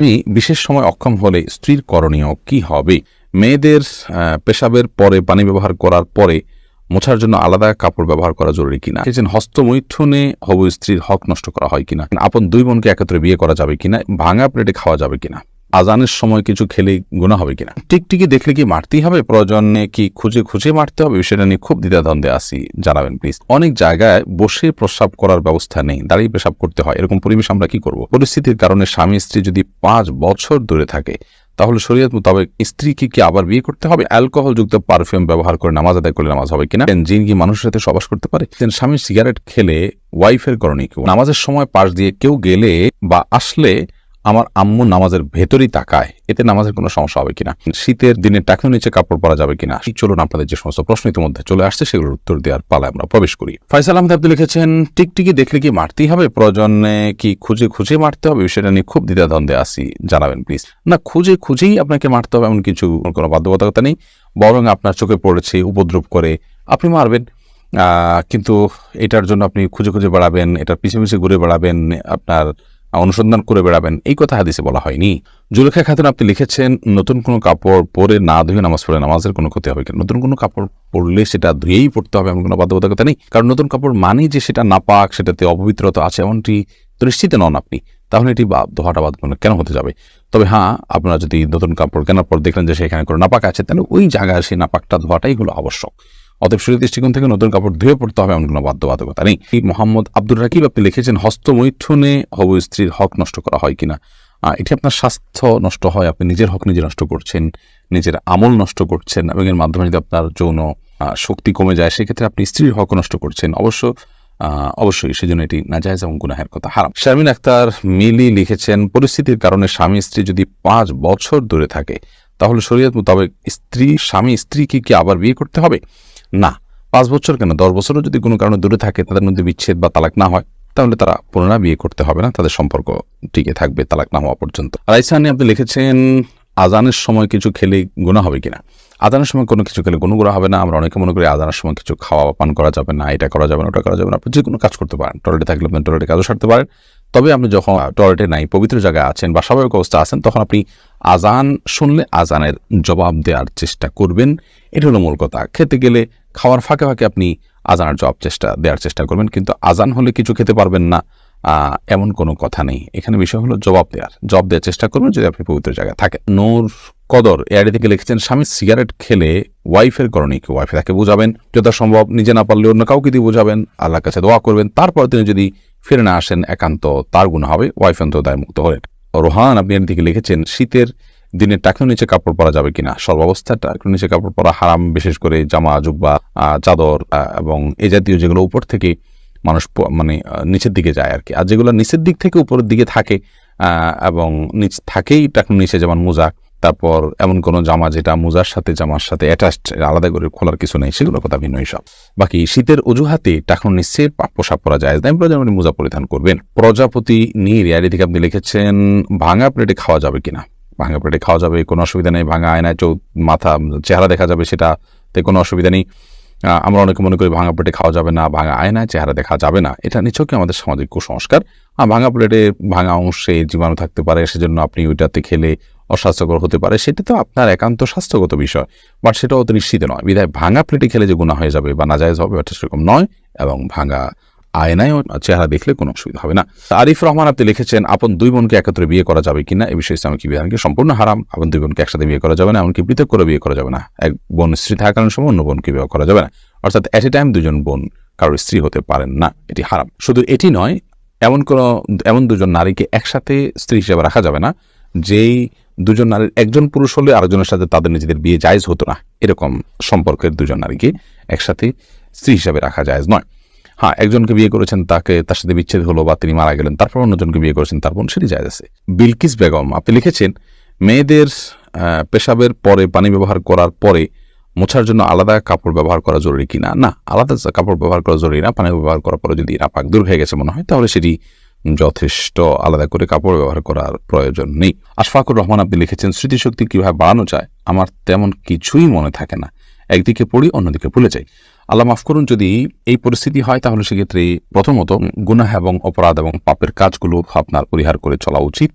আমি বিশেষ সময় অক্ষম হলে স্ত্রীর করণীয় কি হবে? মেয়েদের পেশাবের পরে পানি ব্যবহার করার পরে মোছার জন্য আলাদা কাপড় ব্যবহার করা জরুরি কিনা? হস্তমৈথুনে হবু স্ত্রীর হক নষ্ট করা হয় কিনা? আপন দুই বোনকে একত্রে বিয়ে করা যাবে কিনা? ভাঙা প্লেটে খাওয়া যাবে কিনা? আজানের সময় কিছু খেলে গুনাহ হবে কিনা? টিকটিকি দেখলে কি মারতেই হবে? প্রয়োজনে কি খুঁজে খুঁজে মারতে হবে? বিষয়টা নিয়ে খুব দ্বিধাদ্বন্দ্বে আছি, জানাবেন প্লিজ। অনেক জায়গায় বসে প্রস্রাব করার ব্যবস্থা নেই, দাঁড়িয়ে পেশাব করতে হয়। এরকম পরিবেশ আমরা কি করব? পরিস্থিতির কারণে স্বামী স্ত্রী যদি 5 বছর দূরে থাকে তাহলে শরীয়ত মোতাবেক স্ত্রীকে কি আবার বিয়ে করতে হবে? অ্যালকোহল যুক্ত পারফিউম ব্যবহার করে নামাজ আদায় করলে নামাজ হবে কিনা? জিন কি মানুষের সাথে সবাস করতে পারে? স্বামী সিগারেট খেলে ওয়াইফের করণীয় কি? নামাজের সময় পাশ দিয়ে কেউ গেলে বা আসলে আমার আম্মু নামাজের ভেতরেই তাকায়, এতে নামাজের কোনো সমস্যা হবে কিনা? শীতের দিনে টাকনুর নিচে কাপড় পরা যাবে কিনা? চলুন আপনাদের যে সমস্ত প্রশ্ন ইতিমধ্যে চলে আসছে সেগুলোর উত্তর দেওয়ার পালায় আমরা প্রবেশ করি। ফয়সাল আহমেদ আপনি লিখেছেন, টিকটিকি দেখলে কি মারতেই হবে? প্রয়োজনে কি খুঁজে খুঁজে মারতে হবে? বিষয়টা নিয়ে খুব দ্বিধাদ্বন্দ্বে আছি, জানাবেন প্লিজ। না, খুঁজে খুঁজেই আপনাকে মারতে হবে এমন কিছু কোনো বাধ্যবাধকতা নেই, বরং আপনার চোখে পড়েছে উপদ্রব করে আপনি মারবেন। কিন্তু এটার জন্য আপনি খুঁজে খুঁজে বেড়াবেন, এটার পিছিয়ে পিছিয়ে ঘুরে বেড়াবেন, আপনার অনুসন্ধান করে বেড়াবেন, এই কথা হাদিসে বলা হয়নি। জুলেখা খাতুন আপনি লিখেছেন, নতুন কোনো কাপড় পরে না ধুয়ে নামাজ পড়ে নামাজের কোনো ক্ষতি হবে কিনা? নতুন কোনো কাপড় পরলে সেটা ধুয়েই পড়তে হবে এমন কোনো বাধ্যবাধকতা নেই, কারণ নতুন কাপড় মানেই যে সেটা নাপাক, সেটাতে অপবিত্রতা আছে এমনটি তো নিশ্চিত নন আপনি, তাহলে এটি ধোয়াটা বাদ কেন হতে যাবে? তবে হ্যাঁ, আপনারা যদি নতুন কাপড় কেনার পর দেখলেন যে সেখানে কোনো নাপাক আছে, তাহলে ওই জায়গায় সেই নাপাকটা ধোয়াটাই হলো আবশ্যক। অতএব শরীর দৃষ্টিকোণ থেকে নতুন কাপড় ধুয়ে পড়তে হবে এমন কোনো বাধ্যবাধকতা নেই। মোহাম্মদ আব্দুর রাকিব আপনি লিখেছেন, হস্তমৈথুনে হবু স্ত্রীর হক নষ্ট করা হয় কিনা? এটি আপনার স্বাস্থ্য নষ্ট হয়, আপনি নিজের হক নিজে নষ্ট করছেন, নিজের আমল নষ্ট করছেন, এবং এর মাধ্যমে যদি আপনার যৌন শক্তি কমে যায় সেক্ষেত্রে আপনি স্ত্রীর হক নষ্ট করছেন। অবশ্যই সেজন্য এটি নাজায়েজ এবং গুনাহের কথা, হারাম। শারমিন আক্তার মিলি লিখেছেন, পরিস্থিতির কারণে স্বামী স্ত্রী যদি 5 বছর দূরে থাকে তাহলে শরীয়ত মোতাবেক স্বামী স্ত্রীকে কি আবার বিয়ে করতে হবে? না, 5 বছর কেন, 10 বছরও যদি কোনো কারণে দূরে থাকে, তাদের মধ্যে বিচ্ছেদ বা তালাক না হয়, তাহলে তারা পুনরায় বিয়ে করতে হবে না, তাদের সম্পর্ক টিকে থাকবে তালাক না হওয়া পর্যন্ত। রাইসানি আপনি লিখেছেন, আজানের সময় কিছু খেলে গুনাহ হবে কিনা? আজানের সময় কোনো কিছু খেলে কোনো গুনাহ হবে না। আমরা অনেকে মনে করি আজানের সময় কিছু খাওয়া পান করা যাবে না, এটা করা যাবে না, ওটা করা যাবে না। আপনি যে কোনো কাজ করতে পারেন, টয়লেটে থাকলে আপনি টয়লেটে কাজও সারতে পারেন। তবে আপনি যখন টয়লেটে নাই, পবিত্র জায়গায় আছেন বা স্বাভাবিক অবস্থা আছেন, তখন আপনি আজান শুনলে আজানের জবাব দেওয়ার চেষ্টা করবেন। এটা হলো মূল কথা। খেতে গেলে খাওয়ার ফাঁকে ফাঁকে আপনি আজানের দেওয়ার চেষ্টা করবেন, কিন্তু আজান হলে কিছু খেতে পারবেন না এমন কোনো কথা নেই। এখানে বিষয় হলো জবাব দেওয়ার চেষ্টা করবেন যদি আপনি পবিত্র জায়গায় থাকেন। নূর কদর এআইডি থেকে লিখেছেন, স্বামী সিগারেট খেলে ওয়াইফের করণীয় কি? ওয়াইফে তাকে বুঝাবেন, যথাসম্ভব নিজে না পারলে অন্য কাউকে দিয়ে বুঝাবেন, আল্লাহর কাছে দোয়া করবেন, তারপর তিনি যদি ফিরে না আসেন একান্ত তার গুনাহ হবে, ওয়াইফ অন্তত দায়মুক্ত হলেন। রোহান আপনি এর দিকে লিখেছেন, শীতের দিনে টাকনুর নিচে কাপড় পরা যাবে কিনা? সর্বাবস্থায় টাকনুর নিচে কাপড় পরা হারাম, বিশেষ করে জামা জুব্বা চাদর এবং এ জাতীয় যেগুলো উপর থেকে মানুষ নিচের দিকে যায় আর কি, আর যেগুলো নিচের দিক থেকে উপরের দিকে থাকে এবং নিচ থাকেই টাকনুর নিচে, যেমন মোজা, তারপর এমন কোনো জামা যেটা মোজার সাথে জামার সাথে অ্যাটাচড, আলাদা করে খোলার কিছু নেই, সেগুলোর কথা ভিন্ন হিসাব। বাকি শীতের অজুহাতে টাকনুর নিচে পোশাক পরা যায়, তাই প্রয়োজনে মোজা পরিধান করবেন। প্রজাপতি নীর এর দিকে আপনি লিখেছেন, ভাঙা প্লেটে খাওয়া যাবে কিনা? ভাঙা প্লেটে খাওয়া যাবে, কোনো অসুবিধা নেই। ভাঙা আয়নায় মাথা চেহারা দেখা যাবে, সেটাতে কোনো অসুবিধা নেই। আমরা অনেকে মনে করি ভাঙা প্লেটে খাওয়া যাবে না, ভাঙা আয়নায় চেহারা দেখা যাবে না, এটা নিছকই আমাদের সামাজিক কুসংস্কার। ভাঙা প্লেটে ভাঙা অংশে জীবাণু থাকতে পারে, সেজন্য আপনি ওইটাতে খেলে অস্বাস্থ্যকর হতে পারে, সেটা তো আপনার একান্ত স্বাস্থ্যগত বিষয়, বাট সেটা অত নিশ্চিত নয়। বিধায় ভাঙা প্লেটে খেলে যে গুনাহ হয়ে যাবে বা নাজায়েজ হবে, এটা সেরকম নয়, এবং ভাঙা আয়নায় চেহারা দেখলে কোনো অসুবিধা হবে না। আরিফ রহমান আপনি লিখেছেন, আপন দুই বোনকে একত্রে বিয়ে করা যাবে কিনা? এই বিষয়ে ইসলামিক বিধানকে সম্পূর্ণ হারাম। আপন দুই বোনকে একসাথে বিয়ে করা যাবে না, এমনকি পৃথক করে বিয়ে করা যাবে না। এক বোন স্ত্রী থাকার সময় অন্য বোনকে বিয়ে করা যাবে না, অর্থাৎ এট এ টাইম দুজন বোন কারোর স্ত্রী হতে পারেন না, এটি হারাম। শুধু এটি নয়, এমন দুজন নারীকে একসাথে স্ত্রী হিসেবে রাখা যাবে না যেই দুজন নারীর একজন পুরুষ হলে আরেকজনের সাথে তাদের নিজেদের বিয়ে জায়েজ হতো না, এরকম সম্পর্কের দুজন নারীকে একসাথে স্ত্রী হিসেবে রাখা জায়েজ নয়। হ্যাঁ, একজনকে বিয়ে করেছেন, তার সাথে বিচ্ছেদ হলো বা তিনি মারা গেলেন, তারপর অন্যজনকে বিয়ে করেছেন, তারপর সেটি জায়েজ আছে। বিলকিস বেগম আপনি লিখেছেন, মেয়েদের পেশাবের পরে পানি ব্যবহার করার পরে মোছার জন্য আলাদা কাপড় ব্যবহার করা জরুরি কিনা? না, আলাদা কাপড় ব্যবহার করা জরুরি না। পানি ব্যবহার করার পরে যদি নাপাক দূর হয়ে গেছে মনে হয়, তাহলে সেটি যথেষ্ট, আলাদা করে কাপড় ব্যবহার করার প্রয়োজন নেই। আশফাকুর রহমান আপনি লিখেছেন, স্মৃতিশক্তি কিভাবে বাড়ানো যায়? আমার তেমন কিছুই মনে থাকে না, একদিকে পড়ি অন্যদিকে ভুলে যাই। আল্লাহ মাফ করুন, যদি এই পরিস্থিতি হয় তাহলে সেক্ষেত্রে প্রথমত গুনাহ এবং অপরাধ এবং পাপের কাজগুলো আপনার পরিহার করে চলা উচিত,